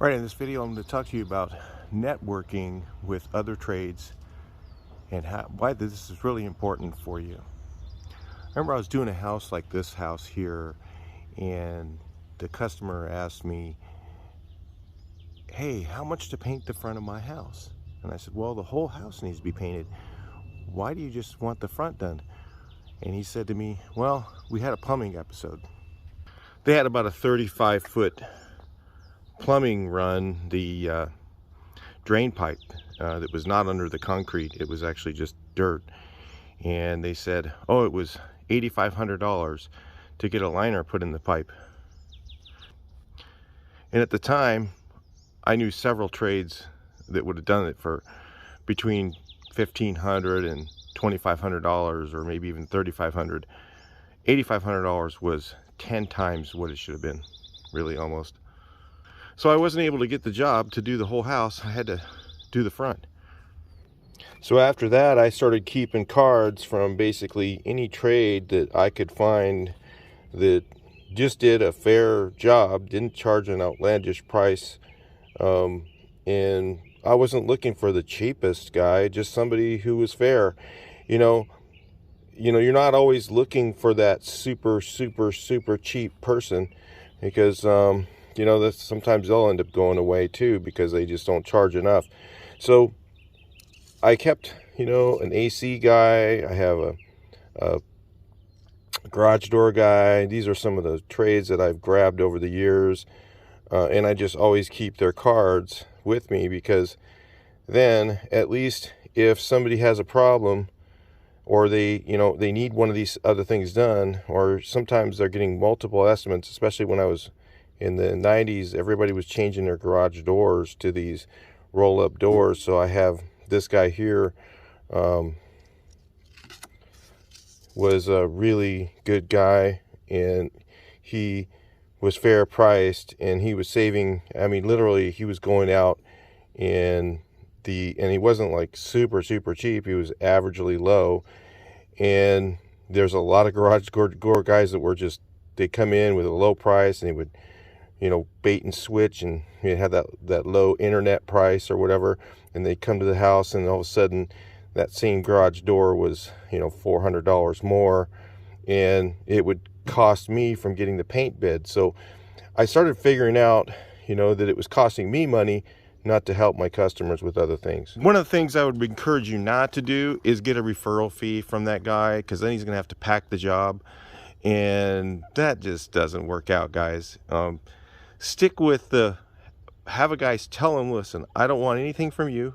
Right, in this video I'm going to talk to you about networking with other trades and why this is really important for you. I remember I was doing a house like this house here, and the customer asked me, hey, how much to paint the front of my house? And I said, well, the whole house needs to be painted. Why do you just want the front done? And he said to me, well, we had a plumbing episode. They had about a 35-foot plumbing run, the drain pipe that was not under the concrete, it was actually just dirt, and they said, oh, it was $8,500 to get a liner put in the pipe. And at the time I knew several trades that would have done it for between $1,500 and $2,500, or maybe even $3,500. $8,500 was 10 times what it should have been, really, almost. So I wasn't able to get the job to do the whole house. I had to do the front. So after that, I started keeping cards from basically any trade that I could find that just did a fair job, didn't charge an outlandish price, and I wasn't looking for the cheapest guy, just somebody who was fair. You know, you're not always looking for that super cheap person, because that sometimes they'll end up going away too because they just don't charge enough. So I kept, an AC guy. I have a garage door guy. These are some of the trades that I've grabbed over the years, and I just always keep their cards with me, because then at least if somebody has a problem, or they need one of these other things done, or sometimes they're getting multiple estimates, especially when I was in the 90s, everybody was changing their garage doors to these roll-up doors. So I have this guy here, was a really good guy, and he was fair priced, and he was saving. I mean, literally, he was going out and he wasn't like super cheap. He was averagely low. And there's a lot of garage door guys that were just, they come in with a low price, and they would bait and switch, and have that low internet price or whatever, and they come to the house, and all of a sudden that same garage door was $400 more, and it would cost me from getting the paint bid. So I started figuring out that it was costing me money not to help my customers with other things. One of the things I would encourage you not to do is get a referral fee from that guy, because then he's gonna have to pack the job, and that just doesn't work out, guys. Stick with have a guy tell him, listen, I don't want anything from you.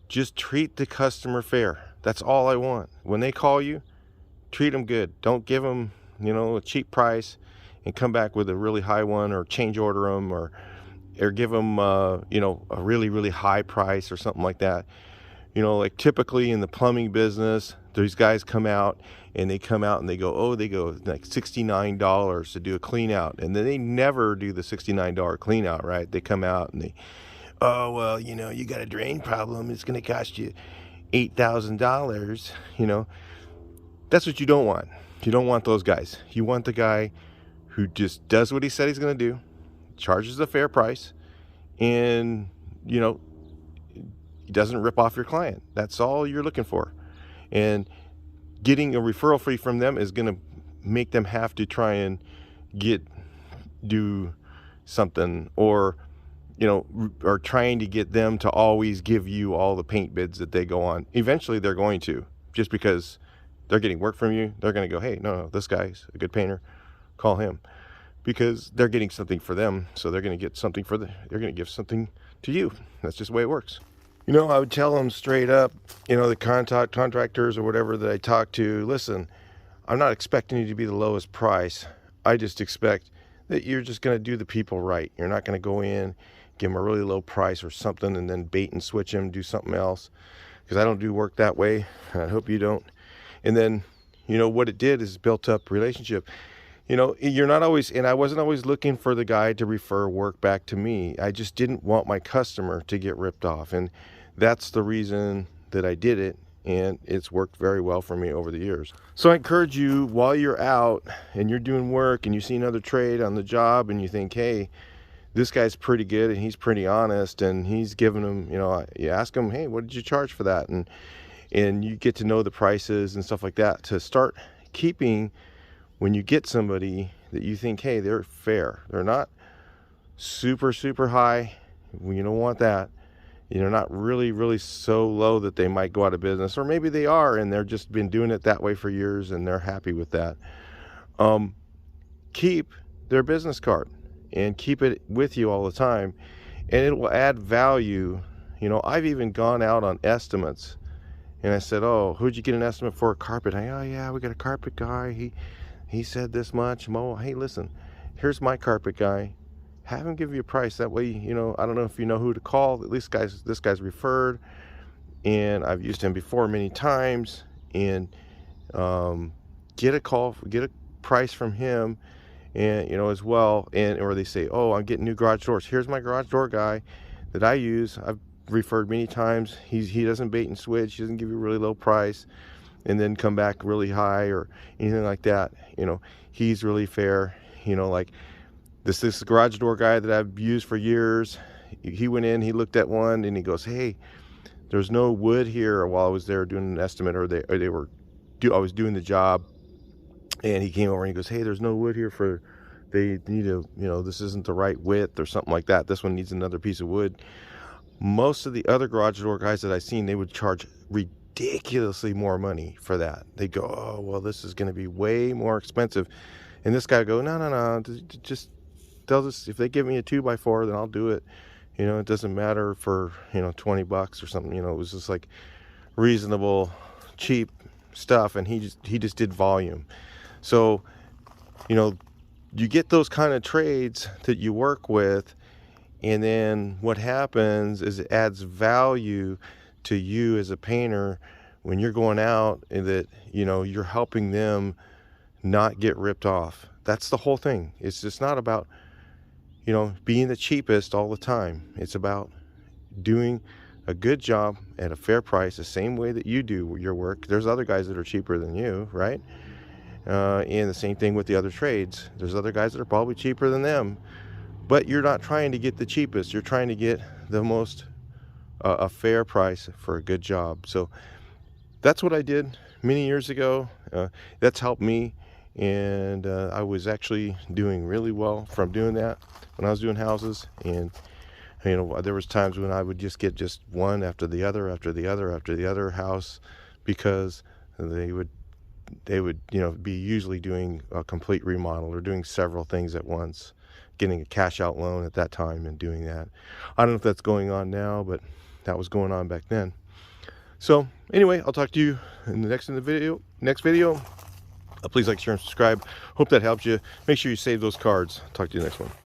Just treat the customer fair. That's all I want. When they call you, treat them good. Don't give them, a cheap price and come back with a really high one, or change order them, or give them, a really high price or something like that. Like typically in the plumbing business, these guys come out and they go like $69 to do a clean out, and then they never do the $69 clean out, right? They come out and oh, well, you got a drain problem, it's going to cost you $8,000. That's what you don't want. You don't want those guys. You want the guy who just does what he said he's going to do, charges a fair price, and he doesn't rip off your client. That's all you're looking for. And getting a referral fee from them is going to make them have to try and do something, or or trying to get them to always give you all the paint bids that they go on. Eventually they're going to, just because they're getting work from you, they're going to go, hey, no, this guy's a good painter, call him, because they're getting something for them. So they're going to get something they're going to give something to you. That's just the way it works. I would tell them straight up, the contractors or whatever that I talk to, listen, I'm not expecting you to be the lowest price. I just expect that you're just going to do the people right. You're not going to go in, give them a really low price or something, and then bait and switch them, do something else, because I don't do work that way. I hope you don't. And then, what it did is built up relationship. You're not always, and I wasn't always looking for the guy to refer work back to me. I just didn't want my customer to get ripped off. And that's the reason that I did it. And it's worked very well for me over the years. So I encourage you, while you're out and you're doing work and you see another trade on the job and you think, hey, this guy's pretty good and he's pretty honest, and he's giving them, you ask him, hey, what did you charge for that? And you get to know the prices and stuff like that to start keeping. When you get somebody that you think, hey, they're fair, they're not super high, you don't want that. They're not really so low that they might go out of business, or maybe they are and they're just been doing it that way for years and they're happy with that. Keep their business card and keep it with you all the time, and it will add value. I've even gone out on estimates, and I said, oh, who'd you get an estimate for a carpet? Oh yeah, we got a carpet guy, he said this much. Hey, listen, here's my carpet guy, have him give you a price. That way, I don't know if you know who to call. At least this guy's referred, and I've used him before many times. And get a price from him, and as well. And or they say, oh, I'm getting new garage doors. Here's my garage door guy that I use. I've referred many times. He doesn't bait and switch. He doesn't give you a really low price and then come back really high or anything like that. He's really fair. Like this garage door guy that I've used for years, he went in, he looked at one, and he goes, hey, there's no wood here. While I was there doing an estimate, I was doing the job, and he came over and he goes, hey, there's no wood here they need this isn't the right width or something like that. This one needs another piece of wood. Most of the other garage door guys that I've seen, they would charge ridiculously more money for that. They go, oh, well, this is going to be way more expensive. And this guy would go, no, just tell us, if they give me a 2x4, then I'll do it. It doesn't matter for, $20 or something. It was just like reasonable, cheap stuff. And he just did volume. So, you get those kind of trades that you work with, and then what happens is it adds value to you as a painter when you're going out, and that, you're helping them not get ripped off. That's the whole thing. It's just not about, being the cheapest all the time. It's about doing a good job at a fair price, the same way that you do your work. There's other guys that are cheaper than you, right? And the same thing with the other trades. There's other guys that are probably cheaper than them, but you're not trying to get the cheapest. You're trying to get the most a fair price for a good job. So that's what I did many years ago. That's helped me, and I was actually doing really well from doing that when I was doing houses. And there was times when I would just get just one after the other house, because they would be usually doing a complete remodel or doing several things at once, getting a cash out loan at that time and doing that. I don't know if that's going on now, but that was going on back then. So anyway, I'll talk to you in the next video. Please like, share, and subscribe. Hope that helps you. Make sure you save those cards. Talk to you next one.